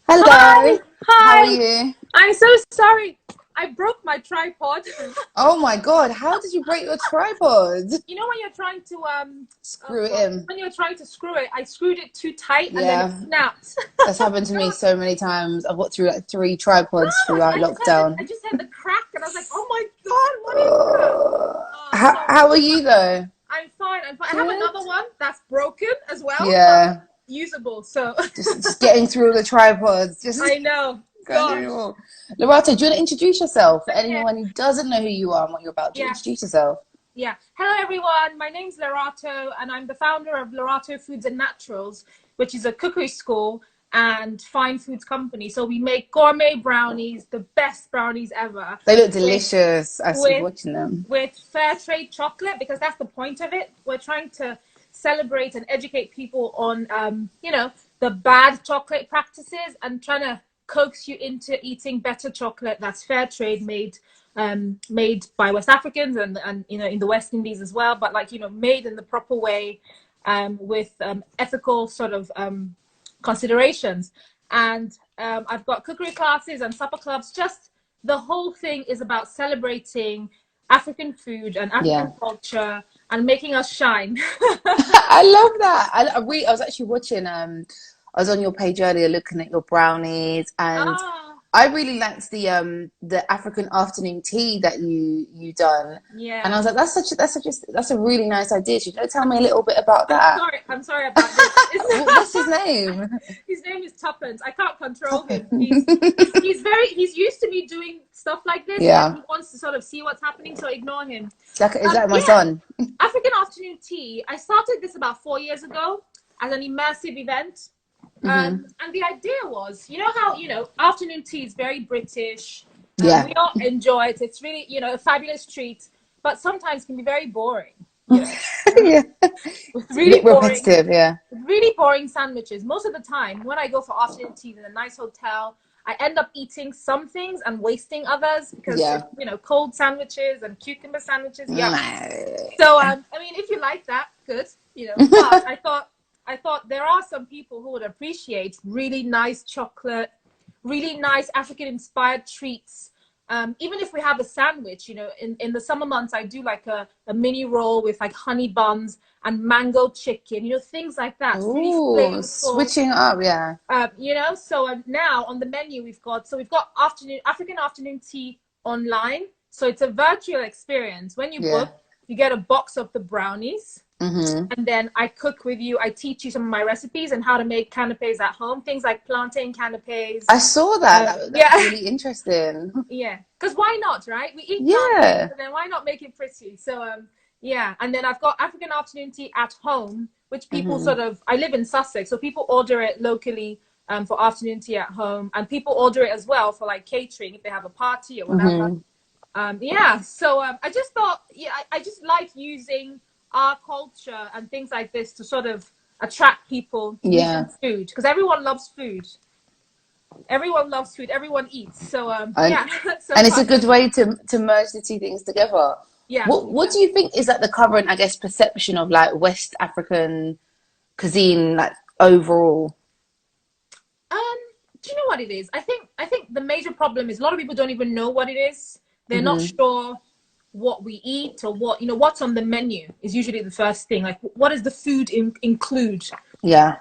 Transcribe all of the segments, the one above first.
Hi, Hello, how are hi. you? I'm so sorry. I broke my tripod. Oh my God, how did you break your tripod? You know when you're trying to oh Screw it God, in. when you're trying to screw it, I screwed it too tight and then it Yeah, snapped. that's happened to me so many times. I've got through like three tripods Gosh, throughout I lockdown. just had the crack and I was like, oh my God, what is that? Oh, How sorry. are you though? I'm fine. I'm fine. I have Good. another one that's broken as well, but Yeah, usable. So just getting through the tripods. Just I know. going through Gosh. them all. Lerato, do you want to introduce yourself for Okay. anyone who doesn't know who you are and what you're about to introduce Yes. yourself? Yeah. Hello, everyone. My name's Lerato, and I'm the founder of Lerato Foods and Naturals, which is a cookery school and fine foods company. So we make gourmet brownies, the best brownies ever, They look with delicious. I was with watching them. with fair trade chocolate because that's the point of it. We're trying to celebrate and educate people on, the bad chocolate practices and trying to coax you into eating better chocolate that's fair trade made by West Africans and in the West Indies as well, but made in the proper way, with ethical sort of considerations. And I've got cookery classes and supper clubs. Just the whole thing is about celebrating African food and Yeah. African culture and making us shine. I love that. I was actually watching. I was on your page earlier looking at your brownies, and Ah, I really liked the African afternoon tea that you done. And I yeah. was like, that's a really nice idea. Should you tell me a little bit about I'm that? sorry. I'm sorry about this. What's his name? His name is Tuppence. I can't control him. Toppin. He's used to me doing stuff like this, and Yeah, he wants to sort of see what's happening. So ignore him. is that my Yeah, son? African afternoon tea. I started this about 4 years ago as an immersive event. Hmm. And the idea was, you know how, afternoon tea is very British. We Yeah. all enjoy it. It's really, a fabulous treat, but sometimes can be very boring, you know, Yeah. with It's a bit repetitive. Yeah. really boring sandwiches. Most of the time, when I go for afternoon tea in a nice hotel, I end up eating some things and wasting others because Yeah. it's, cold sandwiches and cucumber sandwiches. Yuck. No. So, I mean, if you like that, good, but I thought there are some people who would appreciate really nice chocolate, really nice African inspired treats. Even if we have a sandwich, in the summer months, I do like a mini roll with like honey buns and mango chicken, things like that, really Ooh, flavorful. switching up. Yeah. So now on the menu we've got African afternoon tea online. So it's a virtual experience. When you Yeah. book, you get a box of the brownies, Hmm. and then I cook with you. I teach you some of my recipes and how to make canapes at home. Things like plantain canapes. I saw that. That's Yeah, really interesting. yeah. Because why not, right? We eat plantains, Yeah. and then why not make it pretty? So yeah. And then I've got African afternoon tea at home, which people Hmm. sort of. I live in Sussex, so people order it locally. For afternoon tea at home, and people order it as well for like catering if they have a party or whatever. Hmm. Yeah, so I just thought, yeah, I just like using our culture and things like this to sort of attract people using Yeah. food because everyone loves food. Everyone loves food. Everyone eats. So And yeah, so and it's a fun. good way to merge the two things together. Yeah, What yeah. do you think is like the current, I guess, perception of like West African cuisine, like overall? Um, do you know what it is? I think the major problem is a lot of people don't even know what it is. They're not Hmm. sure what we eat or what's on the menu is usually the first thing. Like, what does the food include? Yeah.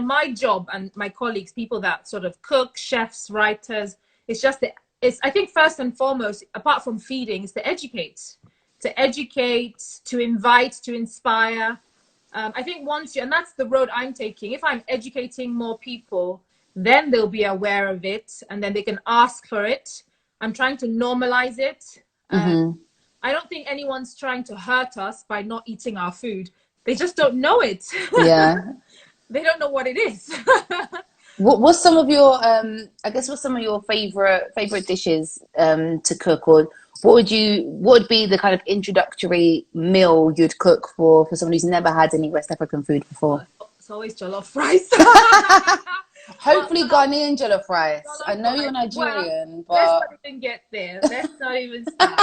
My job and my colleagues, people that sort of cook, chefs, writers, it's just that it's, I think, first and foremost, apart from feeding, is to educate, to invite, to inspire. I think and that's the road I'm taking. If I'm educating more people, then they'll be aware of it and then they can ask for it. I'm trying to normalize it. Um, Hmm. I don't think anyone's trying to hurt us by not eating our food. They just don't know it. Yeah. They don't know what it is. What's some of your I guess what's some of your favorite dishes to cook, or what would be the kind of introductory meal you'd cook for someone who's never had any West African food before? It's always jollof rice. Well, Hopefully Ghanaian jollof rice. I jollof know you're rice. Well, Nigerian, let's but not even get there. Let's not even start.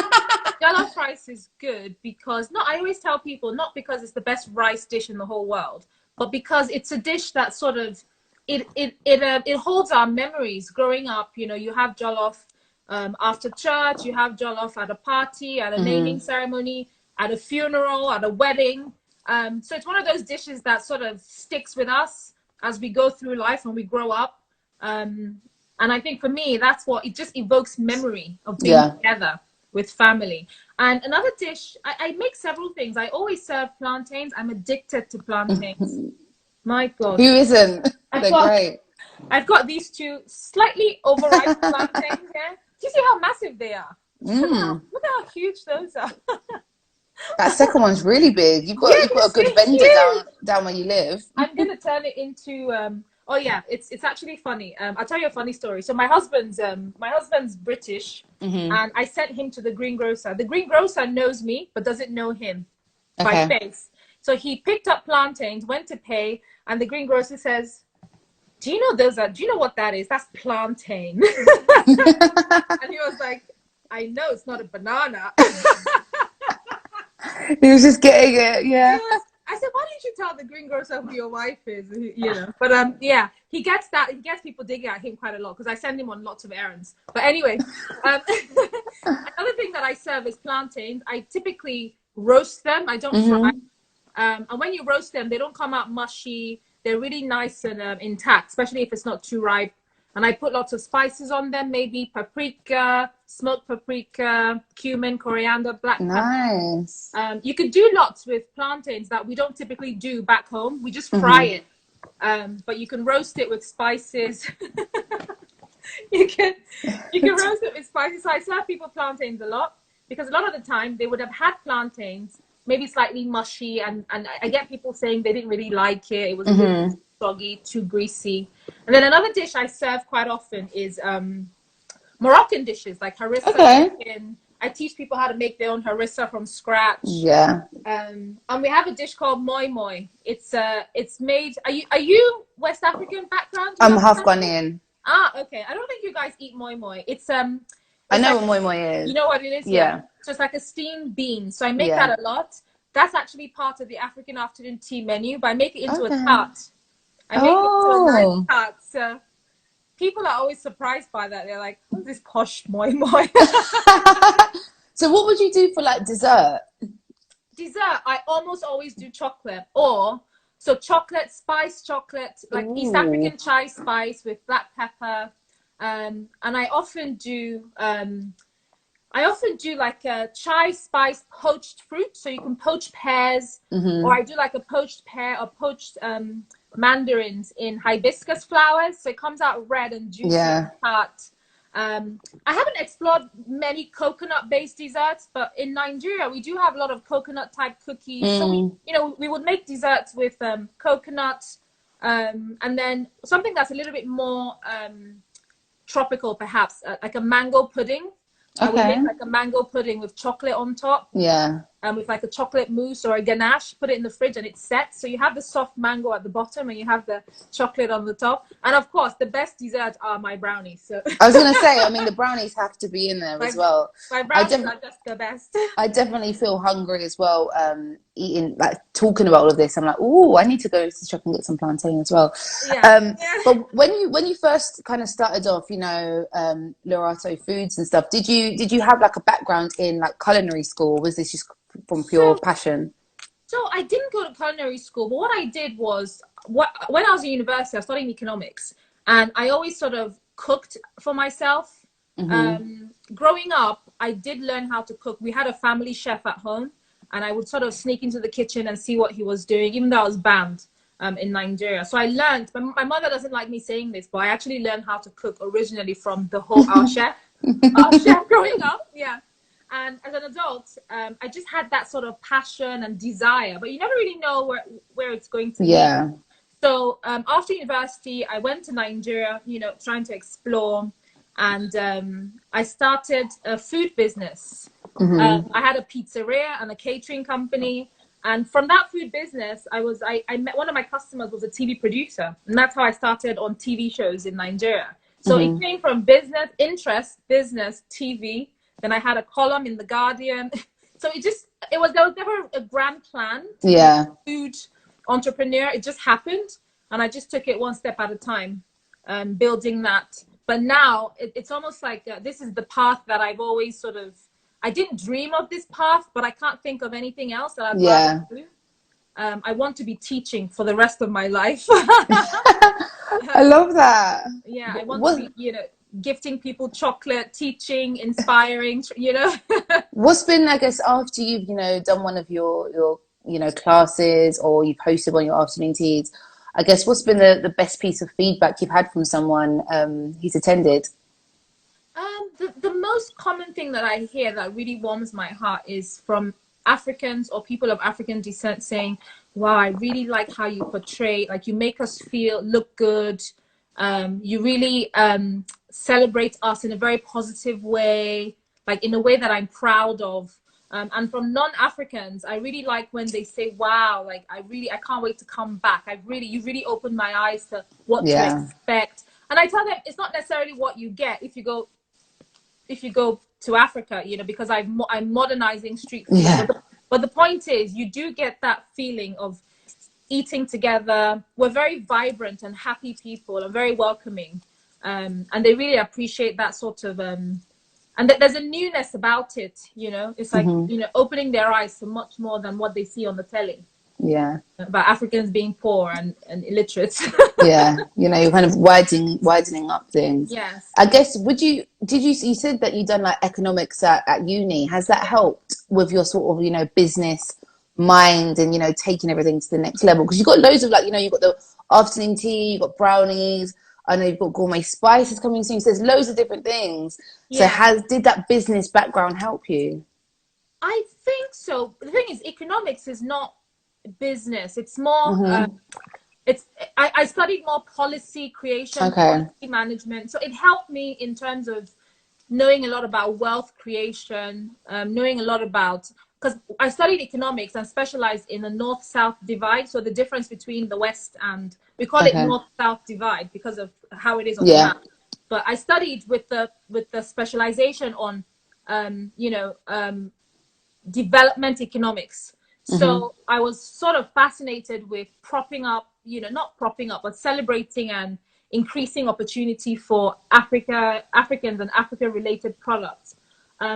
Jollof rice is good because no, I always tell people not because it's the best rice dish in the whole world, but because it's a dish that sort of it holds our memories growing up. You know, you have jollof after church, you have jollof at a party, at a naming ceremony, at a funeral, at a wedding. So it's one of those dishes that sort of sticks with us as we go through life and we grow up. And I think for me, that's what it just evokes memory of being together with family. And another dish, I make several things. I always serve plantains. I'm addicted to plantains. My God. Who isn't? They're great. I've got these two slightly overripe plantains here. Do you see how massive they are? Look how huge those are. That second one's really big. You've got a good vendor down where you live. I'm gonna turn it into oh yeah, it's actually funny. I'll tell you a funny story. So my husband's British, and I sent him to the greengrocer. The greengrocer knows me but doesn't know him by face. So he picked up plantains, went to pay, and the greengrocer says, do you know what that is? That's plantain. And he was like, I know it's not a banana. He was just getting it, yeah. I said, why didn't you tell the greengrocer who your wife is? You know, but yeah, he gets people digging at him quite a lot because I send him on lots of errands. But anyway, another thing that I serve is plantains. I typically roast them. I don't fry. And when you roast them, they don't come out mushy. They're really nice and intact, especially if it's not too ripe. And I put lots of spices on them, maybe paprika, smoked paprika, cumin, coriander, black pepper. Nice. You could do lots with plantains that we don't typically do back home. We just fry it. But you can roast it with spices. you can roast it with spices. So I serve people plantains a lot because a lot of the time they would have had plantains, maybe slightly mushy, and I get people saying they didn't really like it. It was a bit soggy, too greasy. And then another dish I serve quite often is Moroccan dishes like harissa chicken. I teach people how to make their own harissa from scratch. Yeah. And we have a dish called moi moi. It's made. Are you West African background? I'm half Ghanaian. Ah, okay. I don't think you guys eat moi moi. It's I know what moi moi is. You know what it is? Yeah. So it's like a steamed bean. So I make that a lot. That's actually part of the African afternoon tea menu, but I make it into a tart. I make it into a nice tart. So people are always surprised by that. They're like, "What's this posh moi moi?" So what would you do for like dessert? Dessert, I almost always do chocolate, so chocolate, spice chocolate, like East African chai spice with black pepper, and I often do like a chai spice poached fruit. So you can poach pears, or I do like a poached pear or poached mandarins in hibiscus flowers. So it comes out red and juicy and tart. I haven't explored many coconut-based desserts, but in Nigeria we do have a lot of coconut-type cookies. So we would make desserts with coconut, and then something that's a little bit more tropical, perhaps like a mango pudding. I would make like a mango pudding with chocolate on top. Yeah. And with like a chocolate mousse or a ganache, put it in the fridge and it's set. So you have the soft mango at the bottom and you have the chocolate on the top. And of course, the best desserts are my brownies. So I was going to say, I mean, the brownies have to be in there as well. My brownies are just the best. I definitely feel hungry as well, talking about all of this. I'm like, oh, I need to go to the shop and get some plantain as well. Yeah. But when you first kind of started off, Lerato Foods and stuff, did you have like a background in like culinary school? Was this just from pure passion? So I didn't go to culinary school, but what I did was, when I was in university, I was studying economics, and I always sort of cooked for myself. Growing up, I did learn how to cook. We had a family chef at home, and I would sort of sneak into the kitchen and see what he was doing, even though I was banned in Nigeria. So I learned, but my mother doesn't like me saying this, but I actually learned how to cook originally from our chef growing up. Yeah. And as an adult, I just had that sort of passion and desire, but you never really know where it's going to be. So after university, I went to Nigeria, trying to explore, and I started a food business. I had a pizzeria and a catering company. And from that food business, I met one of my customers was a TV producer. And that's how I started on TV shows in Nigeria. So it came from business, TV. Then I had a column in The Guardian. So there was never a grand plan to be a food entrepreneur. It just happened. and I just took it one step at a time, building that. But now it's almost like this is the path that I've always sort of, I didn't dream of this path, but I can't think of anything else that I'd rather do. I want to be teaching for the rest of my life. I love that. Yeah, I want to be, you know, gifting people chocolate, teaching, inspiring, you know. What's been, I guess, after you've, you know, done one of your you know, classes, or you've hosted one of your afternoon teas, I guess what's been the best piece of feedback you've had from someone who's attended? The most common thing that I hear that really warms my heart is from Africans or people of African descent saying, wow, I really like how you portray, like you make us look good. You really celebrate us in a very positive way, like in a way that I'm proud of. And from non-Africans, I really like when they say, wow, like I can't wait to come back. You really opened my eyes to what to expect. And I tell them it's not necessarily what you get if you go to Africa, you know, because I'm modernizing street food. Yeah. But the point is, you do get that feeling of eating together. We're very vibrant and happy people and very welcoming. And they really appreciate that sort of, and there's a newness about it, you know. It's like, you know, opening their eyes to much more than what they see on the telly. Yeah. About Africans being poor and illiterate. Yeah, you know, you're kind of widening up things. Yes. I guess, you said that you've done like economics at uni. Has that helped with your sort of, you know, business mind and, you know, taking everything to the next level? Because you've got loads of, like, you know, you've got the afternoon tea, you've got brownies, I know you've got gourmet spices coming soon. So there's loads of different things. Yeah. So did that business background help you? I think so. The thing is, economics is not business. It's more, I studied more policy creation, policy management. So it helped me in terms of knowing a lot about wealth creation, knowing a lot about, because I studied economics and specialized in the north-south divide. So the difference between the West and, we call it north-south divide because of how it is on the map. But I studied with the specialization on, you know, development economics. So I was sort of fascinated with propping up, you know, not propping up, but celebrating and increasing opportunity for Africans and Africa-related products.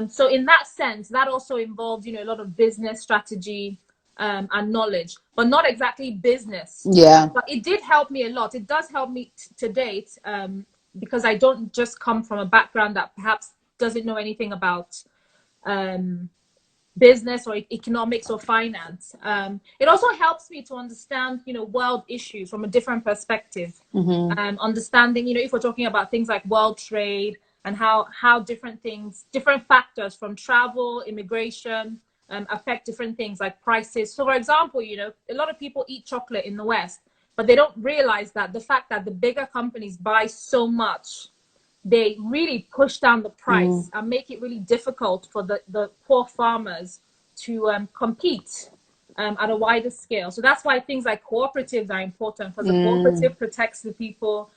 So in that sense, that also involved, you know, a lot of business strategy and knowledge, but not exactly business. Yeah. But it did help me a lot. It does help me to date because I don't just come from a background that perhaps doesn't know anything about business or economics or finance. It also helps me to understand, you know, world issues from a different perspective. Understanding, you know, if we're talking about things like world trade and how different factors from travel, immigration, affect different things like prices. So for example, you know, a lot of people eat chocolate in the West, but they don't realize that the fact that the bigger companies buy so much, they really push down the price and make it really difficult for the poor farmers to compete at a wider scale. So that's why things like cooperatives are important, because the cooperative protects the people.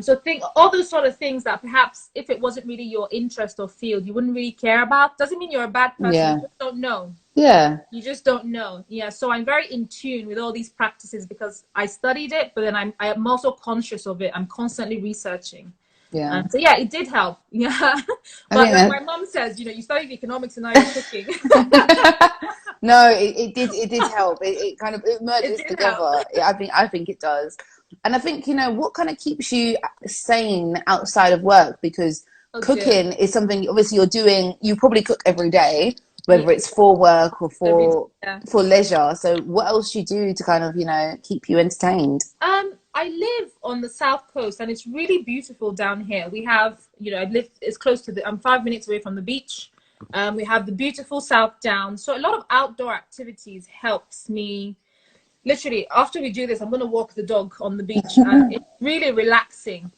So all those sort of things that perhaps if it wasn't really your interest or field, you wouldn't really care about. Doesn't mean you're a bad person. You just don't know. Yeah. You just don't know. Yeah. So I'm very in tune with all these practices because I studied it, but then I'm also conscious of it. I'm constantly researching. Yeah. So yeah, it did help. Yeah. But like my mom says, you know, you studied economics and now you're cooking. No, it did help. It kind of merges together. I think it does. And I think, you know, what kind of keeps you sane outside of work? Because cooking is something, obviously, you're doing, you probably cook every day, whether it's for work or for leisure. So what else do you do to kind of, you know, keep you entertained? I live on the South Coast and it's really beautiful down here. We have, you know, it's close to I'm 5 minutes away from the beach. We have the beautiful South Downs. So a lot of outdoor activities helps me. Literally, after we do this, I'm going to walk the dog on the beach. It's really relaxing.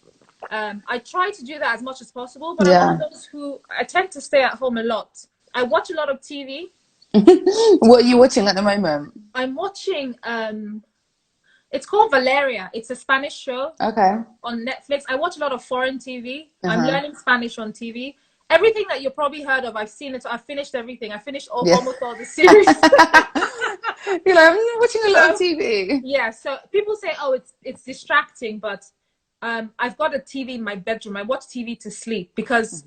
I try to do that as much as possible, but I'm one of those who, I tend to stay at home a lot. I watch a lot of TV. What are you watching at the moment? I'm watching, it's called Valeria. It's a Spanish show on Netflix. I watch a lot of foreign TV. I'm learning Spanish on TV. Everything that you probably heard of, I've seen it. So I've finished everything. I finished almost all the series. You're like, I'm watching a lot of So TV. yeah, so people say, oh, it's distracting, but I've got a TV in my bedroom. I watch TV to sleep because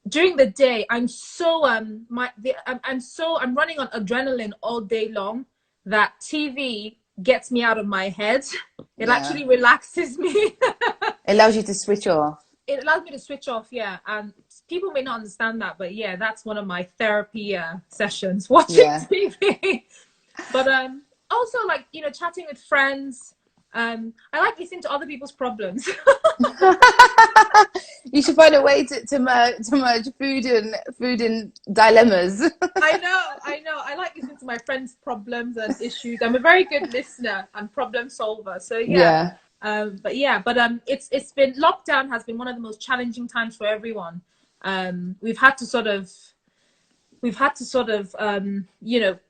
during the day I'm so I'm running on adrenaline all day long that TV gets me out of my head. It Yeah. actually relaxes me. It allows you to switch off. It allows me to switch off, yeah. And people may not understand that, but yeah, that's one of my therapy sessions, watching Yeah. TV. But also, like, chatting with friends. I like listening to other people's problems. You should find a way to merge food and dilemmas. I know. I like listening to my friends' problems and issues. I'm a very good listener and problem solver. So yeah. Yeah. It's been, lockdown has been one of the most challenging times for everyone. We've had to sort of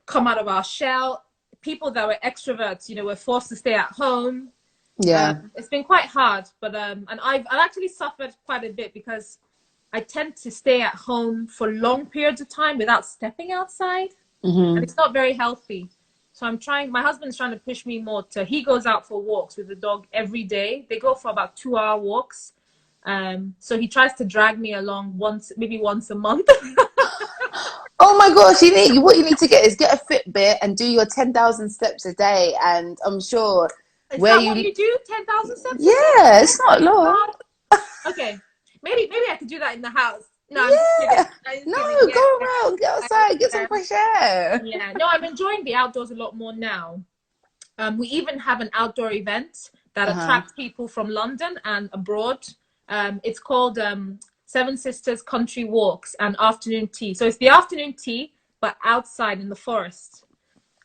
come out of our shell. People that were extroverts, were forced to stay at home. Yeah. It's been quite hard, but and I've actually suffered quite a bit because I tend to stay at home for long periods of time without stepping outside, and it's not very healthy. So my husband's trying to push me more he goes out for walks with the dog every day. They go for about 2-hour walks. So he tries to drag me along maybe once a month. Oh my gosh, what you need to get a Fitbit and do your 10,000 steps a day, and I'm sure Is that what you do? 10,000 steps a day? Yeah, it's not long. Okay, maybe I could do that in the house. No, I'm Yeah. just kidding. No, go around, get outside, get some fresh air. Yeah, no, I'm enjoying the outdoors a lot more now. We even have an outdoor event that attracts people from London and abroad. It's called Seven Sisters Country Walks and Afternoon Tea. So it's the afternoon tea, but outside in the forest.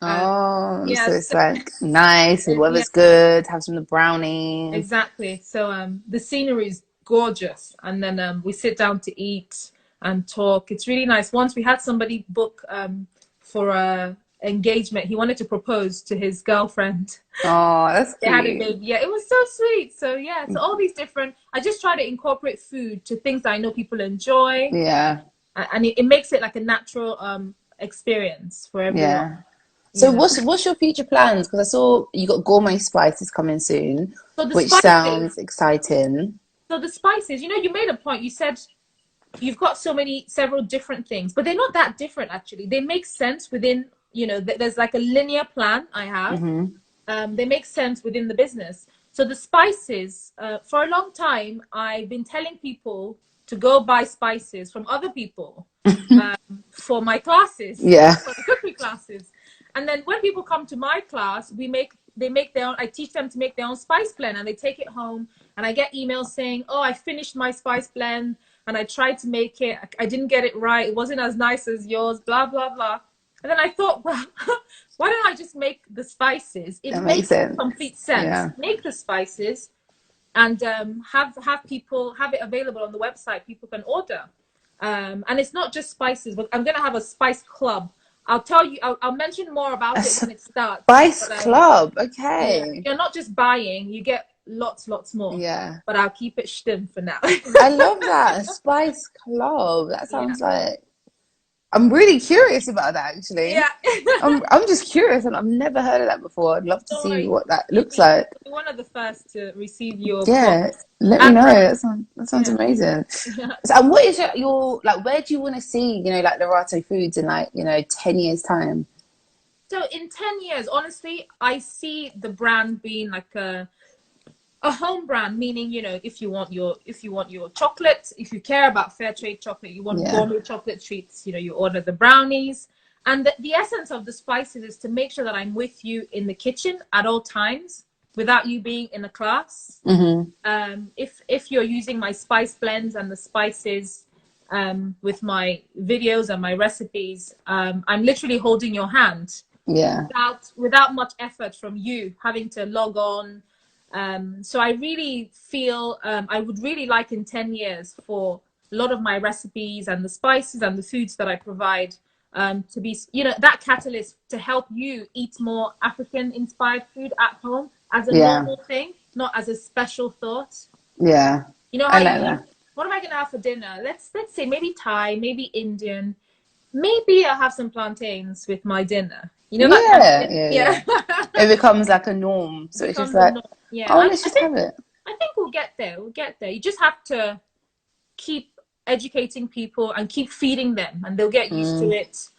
So Yes. it's like nice, the weather's good, have some of the brownies. Exactly. So the scenery is gorgeous, and then we sit down to eat and talk. It's really nice. Once we had somebody book for a engagement. He wanted to propose to his girlfriend. Oh, that's cute. They had a baby. Yeah, it was so sweet. So yeah, so all these different, I just try to incorporate food to things that I know people enjoy. Yeah. And it makes it like a natural experience for everyone. Yeah. So what's your future plans? Because I saw you got gourmet spices coming soon, which sounds exciting. So the spices, you made a point. You said you've got several different things, but they're not that different actually. They make sense within, there's like a linear plan I have. Mm-hmm. They make sense within the business. So the spices, for a long time, I've been telling people to go buy spices from other people for my classes, for the cookery classes. And then when people come to my class, they make their own. I teach them to make their own spice blend, and they take it home. And I get emails saying, "Oh, I finished my spice blend, and I tried to make it. I didn't get it right. It wasn't as nice as yours. Blah blah blah." And then I thought, well, why don't I just make the spices? It makes complete sense. Yeah. Make the spices, and have people have it available on the website. People can order, and it's not just spices. But I'm gonna have a spice club. I'll tell you. I'll mention more about it when it starts. Spice club, okay. Yeah, you're not just buying; you get lots more. Yeah. But I'll keep it stim for now. I love that, a spice club. That sounds like. I'm really curious about that actually. Yeah. I'm just curious, and I've never heard of that before. I'd love to see what that looks like. You're one of the first to receive your. Yeah. Let me know. That sounds amazing. So, and what is your like? Where do you want to see, like Lerato Foods in 10 years time? So in 10 years, honestly, I see the brand being like a home brand, meaning if you want your chocolate, if you care about fair trade chocolate, you want gourmet chocolate treats, you order the brownies. And the essence of the spices is to make sure that I'm with you in the kitchen at all times, without you being in a class. Mm-hmm. If you're using my spice blends and the spices with my videos and my recipes, I'm literally holding your hand. Yeah. Without much effort from you having to log on. So I really feel I would really like in 10 years for a lot of my recipes and the spices and the foods that I provide to be, that catalyst to help you eat more African inspired food at home as a normal thing, not as a special thought. Yeah. What am I going to have for dinner? Let's say maybe Thai, maybe Indian. Maybe I'll have some plantains with my dinner. You know that kind of thing? Yeah. It becomes like a norm. So it's just Becomes a like, norm. Yeah, oh, and let's just have it. I think we'll get there. We'll get there. You just have to keep educating people and keep feeding them, and they'll get used to it.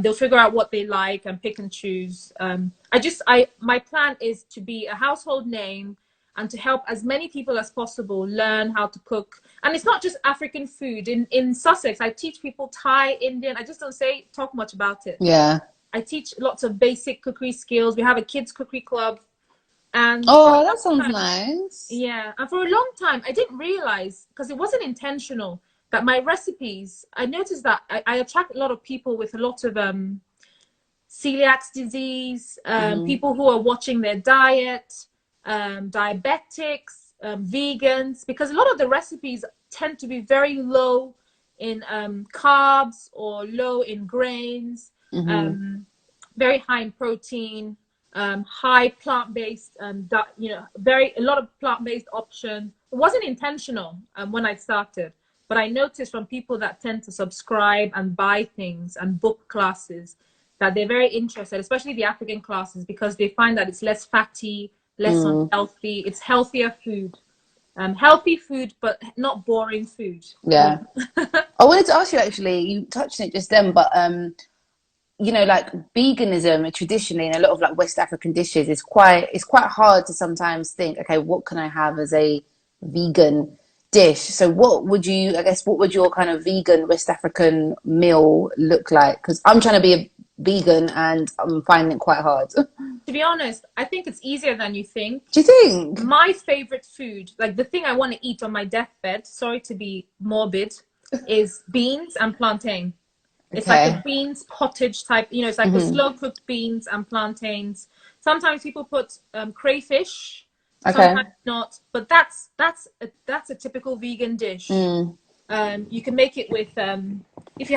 They'll figure out what they like and pick and choose. My plan is to be a household name and to help as many people as possible learn how to cook. And it's not just African food. In Sussex, I teach people Thai, Indian. I just don't talk much about it. Yeah. I teach lots of basic cookery skills. We have a kids cookery club. And oh, that sounds nice. Yeah, and for a long time, I didn't realize, because it wasn't intentional, that my recipes, I noticed that I attract a lot of people with a lot of celiac disease, people who are watching their diet, diabetics, vegans, because a lot of the recipes tend to be very low in carbs or low in grains, very high in protein, high plant-based, a lot of plant-based option. It wasn't intentional when I started, but I noticed from people that tend to subscribe and buy things and book classes that they're very interested, especially the African classes, because they find that it's less fatty, less unhealthy. It's healthier food, healthy food, but not boring food. Yeah. I wanted to ask you, actually, you touched on it just then, but like veganism traditionally in a lot of like West African dishes it's quite hard to sometimes think, okay, what can I have as a vegan dish? So what would your kind of vegan West African meal look like? Because I'm trying to be a vegan and I'm finding it quite hard. To be honest, I think it's easier than you think. Do you think? My favorite food, like the thing I want to eat on my deathbed, sorry to be morbid, is beans and plantain. It's like a beans pottage type, it's like the slow cooked beans and plantains. Sometimes people put crayfish, sometimes not, but that's a typical vegan dish. You can make it with if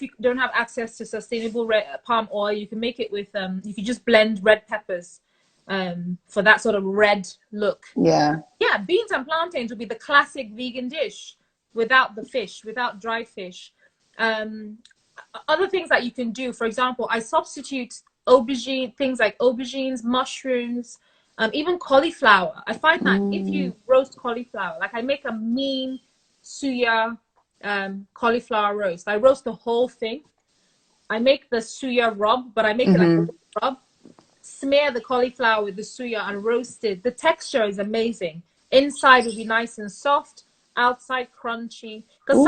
you don't have access to sustainable palm oil, you can make it with you can just blend red peppers for that sort of red look. Yeah, beans and plantains would be the classic vegan dish without the fish, without dried fish. Other things that you can do, for example, I substitute things like aubergines, mushrooms, even cauliflower. I find that if you roast cauliflower, like I make a mean suya cauliflower roast. I roast the whole thing. I make the suya rub, but I make it like a rub. Smear the cauliflower with the suya and roast it. The texture is amazing. Inside will be nice and soft, outside crunchy. Because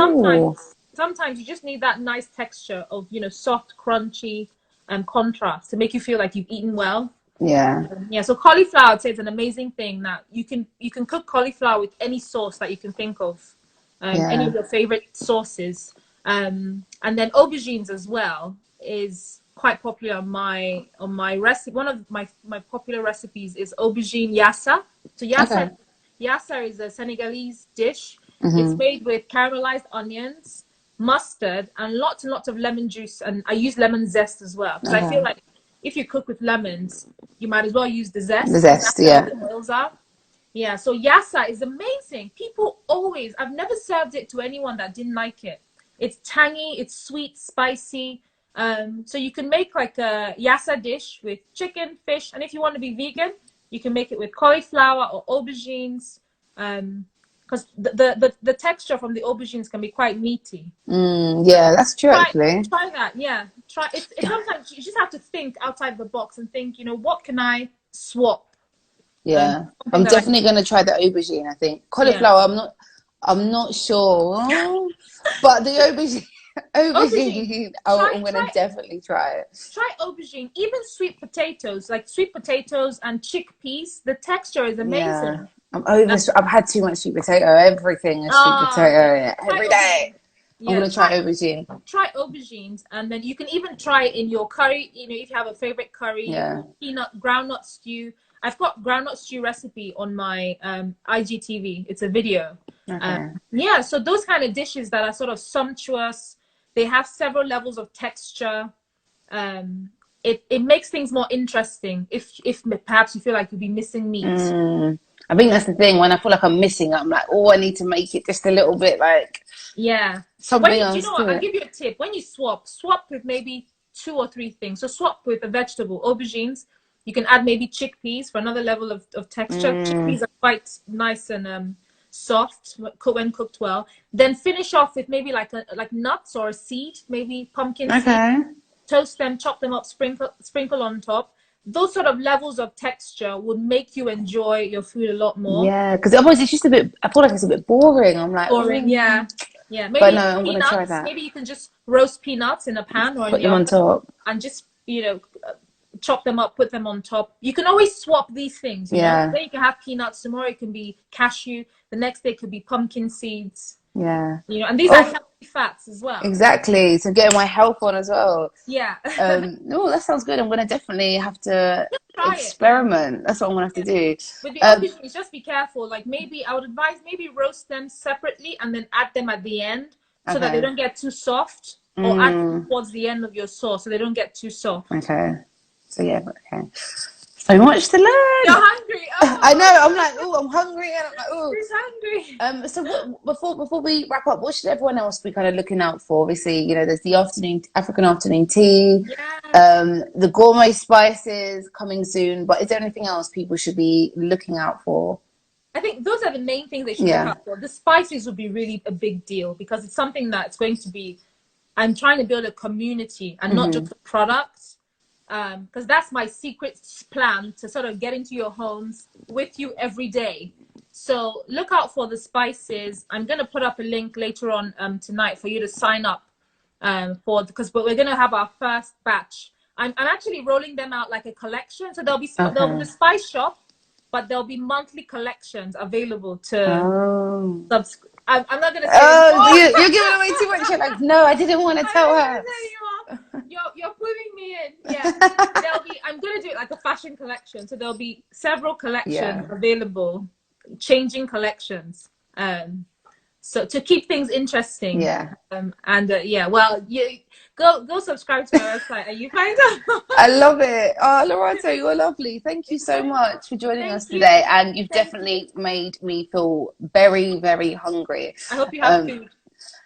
sometimes you just need that nice texture of, soft, crunchy, and contrast to make you feel like you've eaten well. So cauliflower, I'd say, is an amazing thing. That you can cook cauliflower with any sauce that you can think of, any of your favorite sauces, and then aubergines as well is quite popular on my recipe. One of my popular recipes is aubergine yassa. So yassa is a Senegalese dish. It's made with caramelized onions, mustard, and lots of lemon juice, and I use lemon zest as well, because I feel like if you cook with lemons, you might as well use the zest. That's where the oils are. So yassa is amazing. I've never served it to anyone that didn't like it. It's tangy, it's sweet, spicy. So you can make like a yassa dish with chicken, fish, and if you want to be vegan, you can make it with cauliflower or aubergines. Because the texture from the aubergines can be quite meaty. That's true. Actually, try that. Try it. Sometimes you just have to think outside the box and think, what can I swap? I'm definitely going to try the aubergine. I think cauliflower. I'm not sure, but the aubergine. I'm going to definitely try it. Try aubergine. Even sweet potatoes, like sweet potatoes and chickpeas. The texture is amazing. I've had too much sweet potato. Everything is sweet potato every day. I'm going to try aubergine. Try aubergines, and then you can even try it in your curry. If you have a favorite curry, groundnut stew. I've got groundnut stew recipe on my IGTV. It's a video. So those kind of dishes that are sort of sumptuous, they have several levels of texture. It makes things more interesting if perhaps you feel like you'll be missing meat. I think that's the thing. When I feel like I'm missing, I'm like, I need to make it just a little bit like something else. I'll give you a tip. When you swap with maybe 2 or 3 things. So swap with a vegetable, aubergines. You can add maybe chickpeas for another level of texture. Chickpeas are quite nice and soft when cooked well. Then finish off with maybe like nuts or a seed, maybe pumpkin seed. Toast them, chop them up, sprinkle on top. Those sort of levels of texture would make you enjoy your food a lot more. Yeah, because otherwise it's just a bit, I feel like it's a bit boring. I'm like, boring, yeah. Maybe but no, I'm peanuts, gonna try that. maybe you can just roast peanuts in a pan or in Put the them on oven top. and just, chop them up, put them on top. You can always swap these things, you know. Today you can have peanuts, tomorrow it can be cashew, the next day it could be pumpkin seeds. Yeah. And these are healthy fats as well. Exactly. So getting my health on as well. Yeah. Oh, that sounds good. I'm gonna definitely have to experiment. That's what I'm gonna have to do. With the aubergines, just be careful. Like maybe I would advise roast them separately and then add them at the end so that they don't get too soft, or add them towards the end of your sauce so they don't get too soft. Okay. So yeah, okay. So much to learn. You're hungry. Oh, I know. I'm like, oh, I'm hungry, and I'm like, oh, who's hungry? So before we wrap up, what should everyone else be kind of looking out for? Obviously, there's the African afternoon tea, the gourmet spices coming soon. But is there anything else people should be looking out for? I think those are the main things they should look out for. The spices would be really a big deal because it's something that's going to be. I'm trying to build a community and not just a product. Because that's my secret plan, to sort of get into your homes with you every day. So look out for the spices. I'm going to put up a link later on tonight for you to sign up because we're going to have our first batch. I'm actually rolling them out like a collection. So there'll be the spice shop, but there'll be monthly collections available to subscribe. I'm not going to say you're giving away too much. You're like, no, I didn't want to tell her. You're pulling me in. Yeah. I'm going to do it like a fashion collection. So there'll be several collections available, changing collections. So to keep things interesting. Yeah. Go subscribe to my website and you find out. I love it. Oh, Lerato, you're lovely. Thank you so much for joining us today. And you've definitely made me feel very, very hungry. I hope you have food.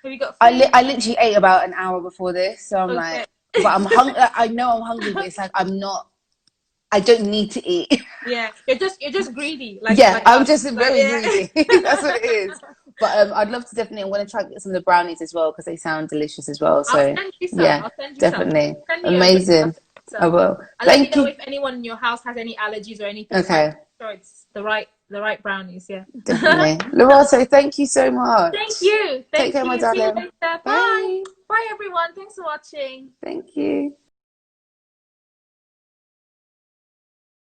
Have you got food? I literally ate about an hour before this. So I'm like, but I'm hungry. I know I'm hungry, but it's like I don't need to eat. Yeah, you're just greedy. I'm just very greedy. That's what it is. But I'd love to definitely. I'm going to try to get some of the brownies as well because they sound delicious as well. So I'll send you some. yeah, definitely amazing. I will. Thank you. Know if anyone in your house has any allergies or anything. Okay. Sure, it's the right brownies. Yeah. Definitely. Lerato, thank you so much. Thank you. Take care, my darling. Bye. Bye, everyone. Thanks for watching. Thank you.